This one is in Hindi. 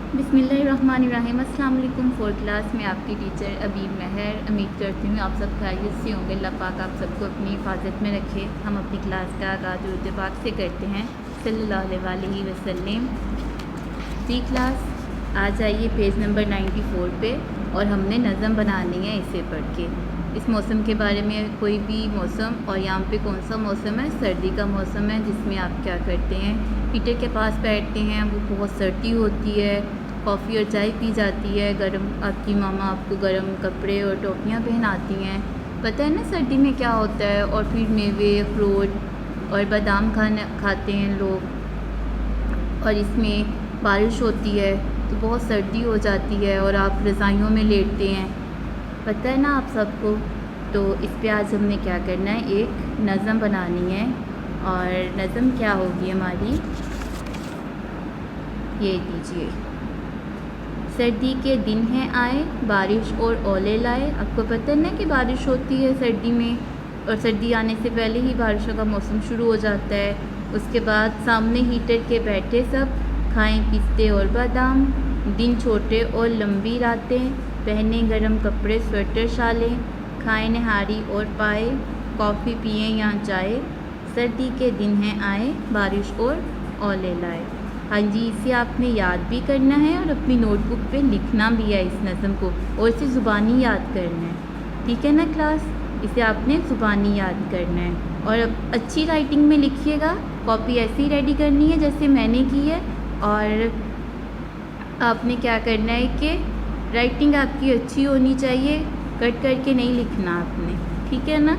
बिस्मिल्लाहिर्रहमानिर्रहीम। अस्सलाम वालेकुम। फोर्थ क्लास में आपकी टीचर अबीब महर। उम्मीद करती हूँ आप सब खैरियत से होंगे। अल्लाह पाक आप सबको अपनी हिफाजत में रखे। हम अपनी क्लास का आगाज़ दुरूद पाक से करते हैं सल्लल्लाहु अलैहि वसल्लम। सी क्लास आ जाइए पेज नंबर 94 पे और हमने नज़म बनानी है इसे पढ़ के। इस मौसम के बारे में कोई भी मौसम, और यहाँ पे कौन सा मौसम है, सर्दी का मौसम है, जिसमें आप क्या करते हैं, हीटर के पास बैठते हैं, वो बहुत सर्दी होती है, कॉफ़ी और चाय पी जाती है, गरम आपकी मामा आपको गरम कपड़े और टोपियाँ पहनाती हैं। पता है ना सर्दी में क्या होता है। और फिर मेवे, अखरोट और बादाम खाते हैं लोग, और इसमें बारिश होती है तो बहुत सर्दी हो जाती है और आप रज़ाइयों में लेटते हैं। पता है ना आप सबको। तो इस पे आज हमने क्या करना है, एक नज़म बनानी है। और नज़म क्या होगी हमारी, ये दीजिए। सर्दी के दिन हैं आए, बारिश और ओले लाए। आपको पता है ना कि बारिश होती है सर्दी में, और सर्दी आने से पहले ही बारिशों का मौसम शुरू हो जाता है। उसके बाद सामने हीटर के बैठे सब, खाएं पिस्ते और बादाम। दिन छोटे और लंबी रातें, पहने गरम कपड़े स्वेटर शालें। खाएं नहारी और पाए, कॉफ़ी पिए या चाय। सर्दी के दिन हैं आए, बारिश और ओले लाए। हाँ जी, इसे आपने याद भी करना है और अपनी नोटबुक पे लिखना भी है इस नज़म को, और इसे ज़ुबानी याद करना है। ठीक है ना क्लास, इसे आपने ज़ुबानी याद करना है। और अब अच्छी राइटिंग में लिखिएगा। कॉपी ऐसे ही रेडी करनी है जैसे मैंने की है, और आपने क्या करना है कि राइटिंग आपकी अच्छी होनी चाहिए, कट करके नहीं लिखना आपने। ठीक है ना।